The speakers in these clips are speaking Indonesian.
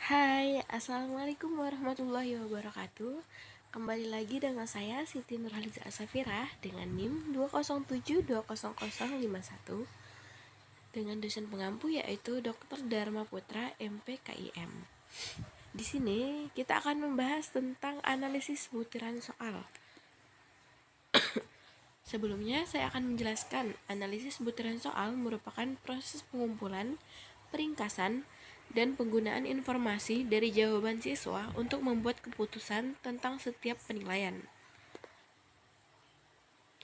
Hai, Assalamualaikum warahmatullahi wabarakatuh. Kembali lagi dengan saya Siti Nurhaliza Asafirah dengan NIM 207200051 dengan dosen pengampu yaitu Dr. Dharma Putra MPKIM. Di sini kita akan membahas tentang analisis butiran soal. Sebelumnya saya akan menjelaskan analisis butiran soal merupakan proses pengumpulan, peringkasan, dan penggunaan informasi dari jawaban siswa untuk membuat keputusan tentang setiap penilaian.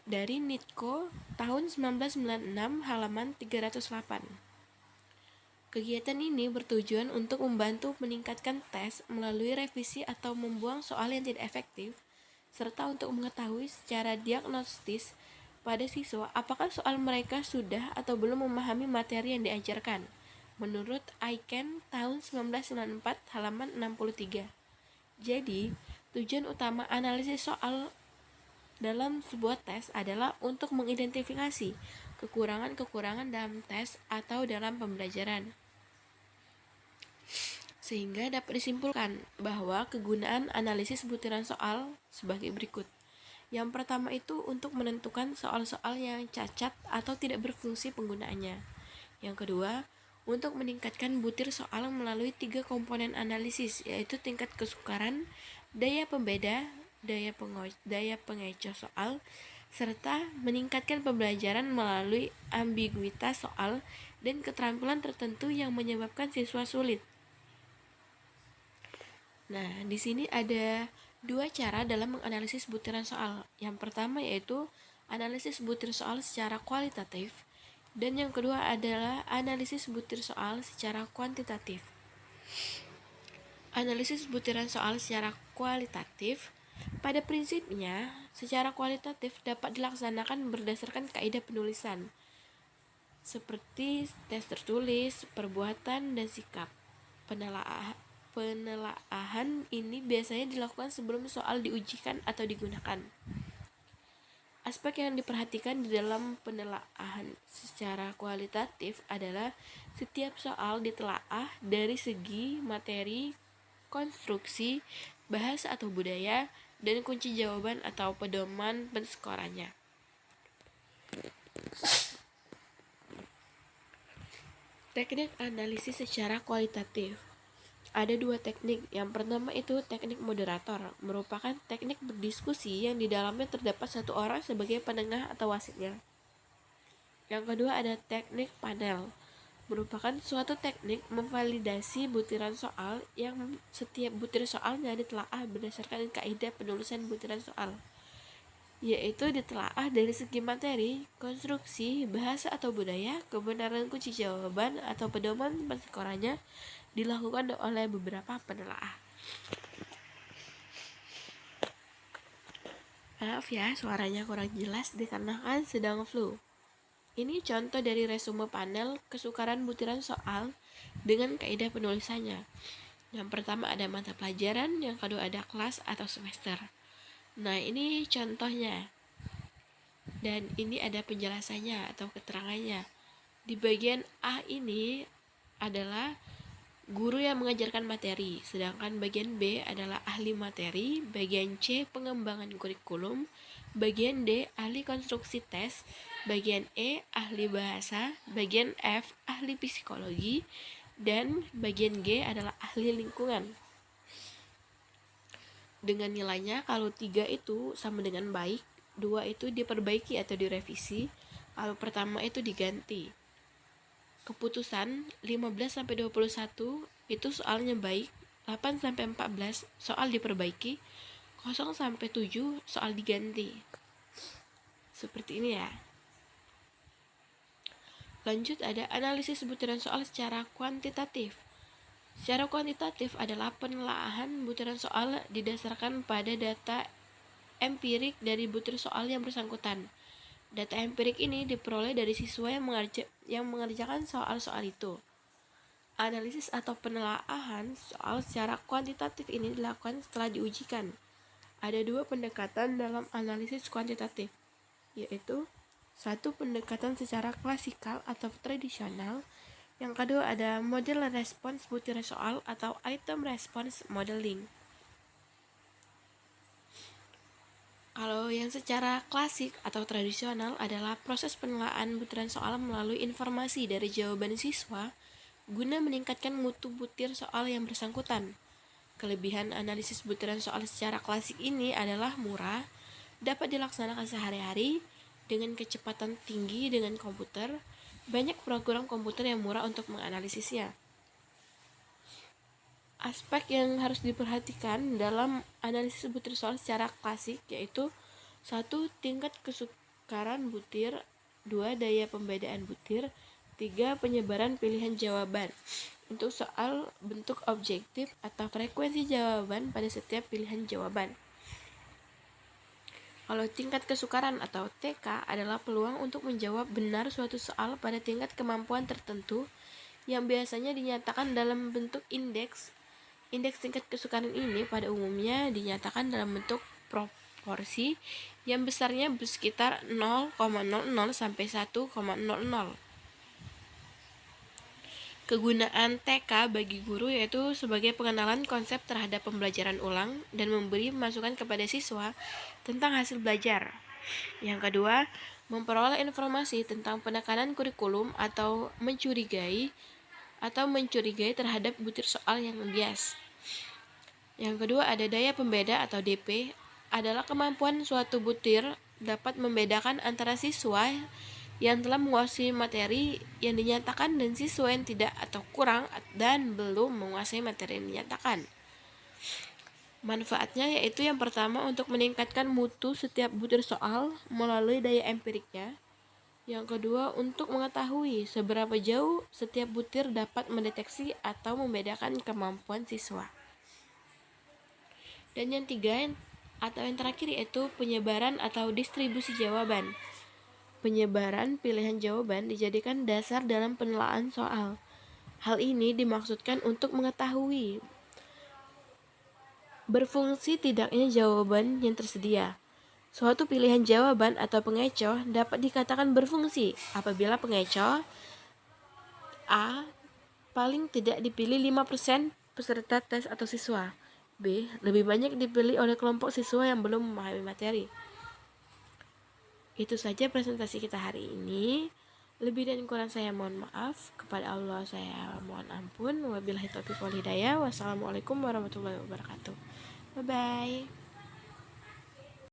Dari NITKO tahun 1996 halaman 308. Kegiatan ini bertujuan untuk membantu meningkatkan tes melalui revisi atau membuang soal yang tidak efektif, serta untuk mengetahui secara diagnostis pada siswa apakah soal mereka sudah atau belum memahami materi yang diajarkan. Menurut Aiken tahun 1994 halaman 63. Jadi, tujuan utama analisis soal dalam sebuah tes adalah untuk mengidentifikasi kekurangan-kekurangan dalam tes atau dalam pembelajaran, sehingga dapat disimpulkan bahwa kegunaan analisis butiran soal sebagai berikut. Yang pertama itu untuk menentukan soal-soal yang cacat atau tidak berfungsi penggunaannya. Yang kedua, untuk meningkatkan butir soal melalui 3 komponen analisis, yaitu tingkat kesukaran, daya pembeda, daya pengecoh soal, serta meningkatkan pembelajaran melalui ambiguitas soal dan keterampilan tertentu yang menyebabkan siswa sulit. Nah, di sini ada dua cara dalam menganalisis butiran soal. Yang pertama yaitu analisis butir soal secara kualitatif, dan yang kedua adalah analisis butir soal secara kuantitatif. Analisis butiran soal secara kualitatif, pada prinsipnya, secara kualitatif dapat dilaksanakan berdasarkan kaidah penulisan, seperti tes tertulis, perbuatan, dan sikap. Penelaahan ini biasanya dilakukan sebelum soal diujikan atau digunakan. Aspek yang diperhatikan di dalam penelaahan secara kualitatif adalah setiap soal ditelaah dari segi materi, konstruksi, bahasa atau budaya, dan kunci jawaban atau pedoman penskorannya. Teknik analisis secara kualitatif. Ada dua teknik. Yang pertama itu teknik moderator, merupakan teknik berdiskusi yang di dalamnya terdapat satu orang sebagai penengah atau wasitnya. Yang kedua ada teknik panel, merupakan suatu teknik memvalidasi butiran soal yang setiap butir soalnya ditelaah berdasarkan kaidah penulisan butiran soal, yaitu ditelaah dari segi materi, konstruksi, bahasa atau budaya, kebenaran kunci jawaban atau pedoman penskorannya dilakukan oleh beberapa penelaah. Maaf ya, suaranya kurang jelas dikarenakan sedang flu. Ini contoh dari resume panel kesukaran butiran soal dengan kaidah penulisannya. Yang pertama ada mata pelajaran, yang kedua ada kelas atau semester. Nah, ini contohnya. Dan ini ada penjelasannya atau keterangannya. Di bagian A ini adalah guru yang mengajarkan materi, sedangkan bagian B adalah ahli materi, bagian C pengembangan kurikulum, bagian D ahli konstruksi tes, bagian E ahli bahasa, bagian F ahli psikologi, dan bagian G adalah ahli lingkungan. Dengan nilainya kalau 3 itu sama dengan baik, 2 itu diperbaiki atau direvisi, kalau pertama itu diganti. Keputusan 15-21 itu soalnya baik, 8-14 soal diperbaiki, 0-7 soal diganti. Seperti ini ya. Lanjut ada analisis butiran soal secara kuantitatif. Secara kuantitatif adalah penelaahan butiran soal didasarkan pada data empirik dari butir soal yang bersangkutan. Data empirik ini diperoleh dari siswa yang mengerjakan soal-soal itu. Analisis atau penelaahan soal secara kuantitatif ini dilakukan setelah diujikan. Ada dua pendekatan dalam analisis kuantitatif, yaitu satu pendekatan secara klasikal atau tradisional, Yang kedua ada model response butiran soal atau item response modeling. Kalau yang secara klasik atau tradisional adalah proses penilaian butiran soal melalui informasi dari jawaban siswa guna meningkatkan mutu butir soal yang bersangkutan. Kelebihan analisis butiran soal secara klasik ini adalah murah, dapat dilaksanakan sehari-hari dengan kecepatan tinggi dengan komputer. Banyak program komputer yang murah untuk menganalisisnya. Aspek yang harus diperhatikan dalam analisis butir soal secara klasik yaitu 1. Tingkat kesukaran butir, 2. Daya pembedaan butir, 3. Penyebaran pilihan jawaban untuk soal bentuk objektif atau frekuensi jawaban pada setiap pilihan jawaban. Kalau tingkat kesukaran atau TK adalah peluang untuk menjawab benar suatu soal pada tingkat kemampuan tertentu yang biasanya dinyatakan dalam bentuk indeks. Indeks tingkat kesukaran ini pada umumnya dinyatakan dalam bentuk proporsi yang besarnya sekitar 0,00 sampai 1,00. Kegunaan TK bagi guru yaitu sebagai pengenalan konsep terhadap pembelajaran ulang dan memberi masukan kepada siswa tentang hasil belajar. Yang kedua, memperoleh informasi tentang penekanan kurikulum atau mencurigai terhadap butir soal yang bias. Yang kedua ada daya pembeda atau DP, adalah kemampuan suatu butir dapat membedakan antara siswa yang telah menguasai materi yang dinyatakan dan siswa yang tidak atau kurang dan belum menguasai materi yang dinyatakan. Manfaatnya yaitu yang pertama untuk meningkatkan mutu setiap butir soal melalui daya empiriknya. Yang kedua untuk mengetahui seberapa jauh setiap butir dapat mendeteksi atau membedakan kemampuan siswa. Dan yang tiga atau yang terakhir yaitu penyebaran atau distribusi jawaban. Penyebaran pilihan jawaban dijadikan dasar dalam penilaian soal. Hal ini dimaksudkan untuk mengetahui berfungsi tidaknya jawaban yang tersedia. Suatu pilihan jawaban atau pengecoh dapat dikatakan berfungsi apabila pengecoh A paling tidak dipilih 5% peserta tes atau siswa. B. Lebih banyak dipilih oleh kelompok siswa yang belum memahami materi. Itu saja presentasi kita hari ini. Lebih dan kurang saya mohon maaf. Kepada Allah saya mohon ampun. Wabillahi taufiq wal hidayah. Wassalamualaikum warahmatullahi wabarakatuh. Bye-bye.